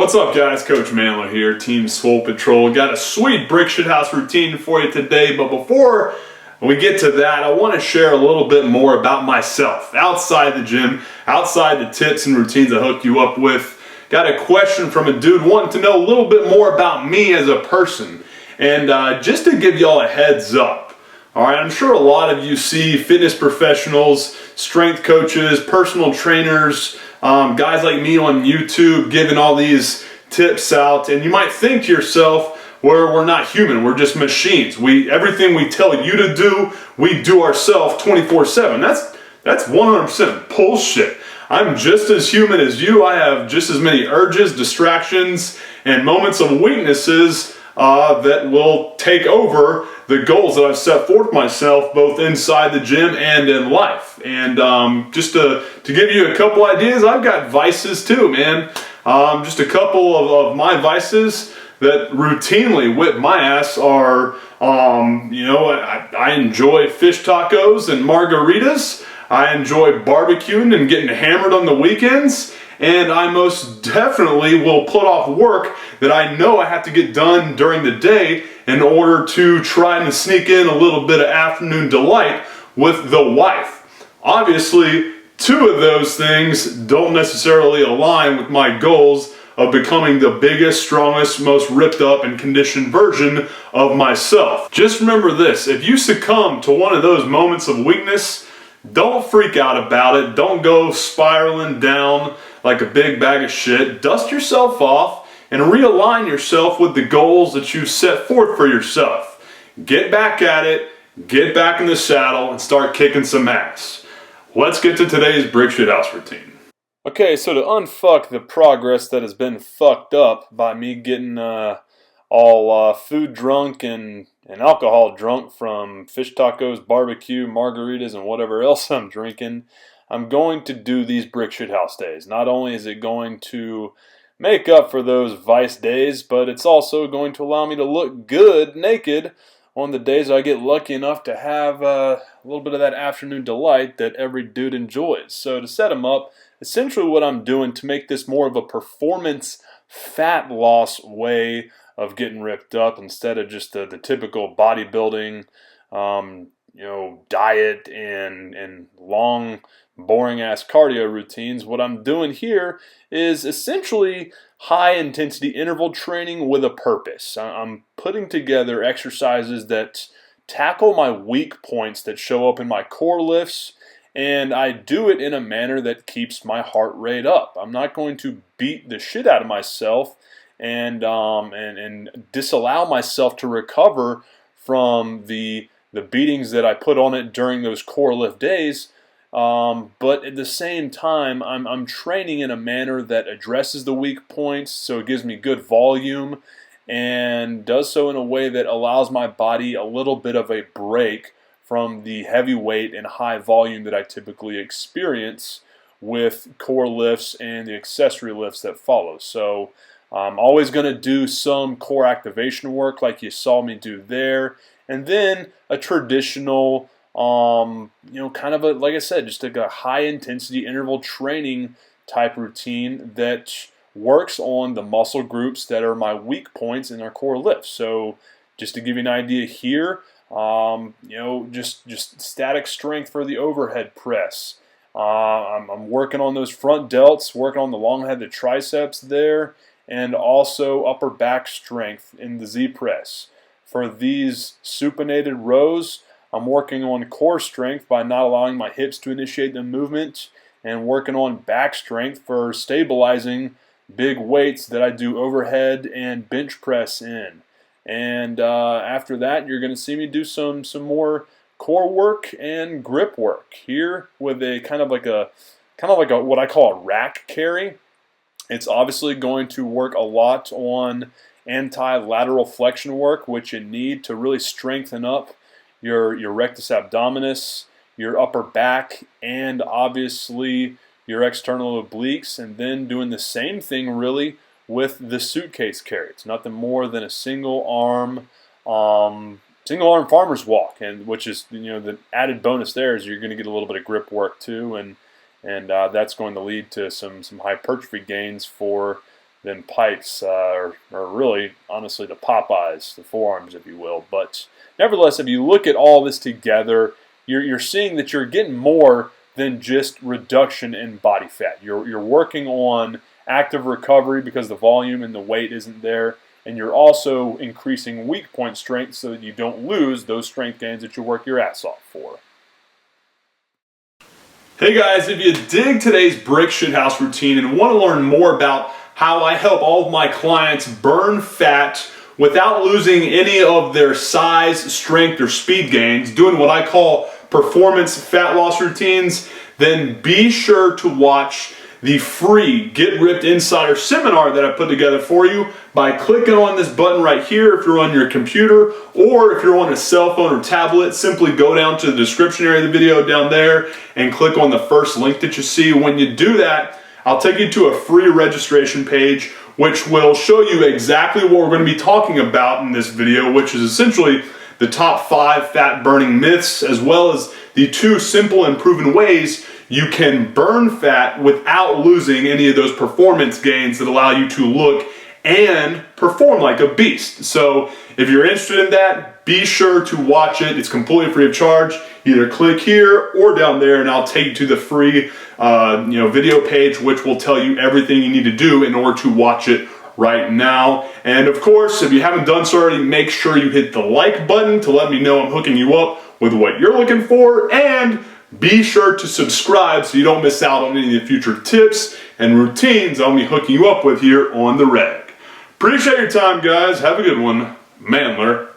What's up, guys? Coach MANdler here, Team Swole Patrol. Got a sweet brick shithouse routine for you today, but before we get to that, I want to share a little bit more about myself outside the gym, outside the tips and routines I hook you up with. Got a question from a dude wanting to know a little bit more about me as a person, and just to give y'all a heads up. All right, I'm sure a lot of you see fitness professionals, strength coaches, personal trainers, guys like me on YouTube giving all these tips out, and you might think to yourself, we're not human, we're just machines. Everything we tell you to do, we do ourselves 24/7. That's 100% bullshit. I'm just as human as you. I have just as many urges, distractions, and moments of weaknesses that will take over the goals that I've set forth myself, both inside the gym and in life. And just to give you a couple ideas, I've got vices too, man. Just a couple of my vices that routinely whip my ass are, I enjoy fish tacos and margaritas. I enjoy barbecuing and getting hammered on the weekends. And I most definitely will put off work that I know I have to get done during the day in order to try and sneak in a little bit of afternoon delight with the wife. Obviously, two of those things don't necessarily align with my goals of becoming the biggest, strongest, most ripped up and conditioned version of myself. Just remember this: if you succumb to one of those moments of weakness, don't freak out about it. Don't go spiraling down like a big bag of shit. Dust yourself off and realign yourself with the goals that you've set forth for yourself. Get back at it, get back in the saddle, and start kicking some ass. Let's get to today's brick shithouse routine. Okay, so to unfuck the progress that has been fucked up by me getting all food drunk and alcohol drunk from fish tacos, barbecue, margaritas, and whatever else I'm drinking, I'm going to do these brick shithouse days. Not only is it going to make up for those vice days, but it's also going to allow me to look good naked on the days I get lucky enough to have a little bit of that afternoon delight that every dude enjoys. So to set them up, essentially what I'm doing to make this more of a performance fat loss way of getting ripped up instead of just the typical bodybuilding, diet and long, boring-ass cardio routines. What I'm doing here is essentially high-intensity interval training with a purpose. I'm putting together exercises that tackle my weak points that show up in my core lifts, and I do it in a manner that keeps my heart rate up. I'm not going to beat the shit out of myself and disallow myself to recover from the beatings that I put on it during those core lift days. But at the same time, I'm training in a manner that addresses the weak points, so it gives me good volume and does so in a way that allows my body a little bit of a break from the heavy weight and high volume that I typically experience with core lifts and the accessory lifts that follow. So I'm always going to do some core activation work like you saw me do there, and then a traditional kind of like I said, just like a high intensity interval training type routine that works on the muscle groups that are my weak points in our core lifts. So just to give you an idea here, just static strength for the overhead press. I'm working on those front delts, working on the long head, the triceps there, and also upper back strength in the Z press. For these supinated rows, I'm working on core strength by not allowing my hips to initiate the movement, and working on back strength for stabilizing big weights that I do overhead and bench press in. And after that, you're going to see me do some more core work and grip work here with a kind of like a what I call a rack carry. It's obviously going to work a lot on anti-lateral flexion work, which you need to really strengthen up your rectus abdominis, your upper back, and obviously your external obliques, and then doing the same thing really with the suitcase carry. It's nothing more than a single arm farmer's walk, and which is the added bonus there is you're going to get a little bit of grip work too, and that's going to lead to some hypertrophy gains for than Pikes, or really, honestly, the Popeyes, the forearms, if you will. But nevertheless, if you look at all this together, you're seeing that you're getting more than just reduction in body fat. You're working on active recovery because the volume and the weight isn't there, and you're also increasing weak point strength so that you don't lose those strength gains that you work your ass off for. Hey guys, if you dig today's brick shithouse routine and want to learn more about how I help all of my clients burn fat without losing any of their size, strength, or speed gains, doing what I call performance fat loss routines, then be sure to watch the free Get Ripped Insider seminar that I put together for you by clicking on this button right here if you're on your computer, or if you're on a cell phone or tablet, simply go down to the description area of the video down there and click on the first link that you see. When you do that, I'll take you to a free registration page which will show you exactly what we're going to be talking about in this video, which is essentially the top 5 fat burning myths, as well as the 2 simple and proven ways you can burn fat without losing any of those performance gains that allow you to look and perform like a beast. So if you're interested in that, be sure to watch it. It's completely free of charge. Either click here or down there and I'll take you to the free video page, which will tell you everything you need to do in order to watch it right now. And of course, if you haven't done so already, make sure you hit the like button to let me know I'm hooking you up with what you're looking for, and be sure to subscribe so you don't miss out on any of the future tips and routines I'll be hooking you up with here on the reg. Appreciate your time, guys. Have a good one. MANdler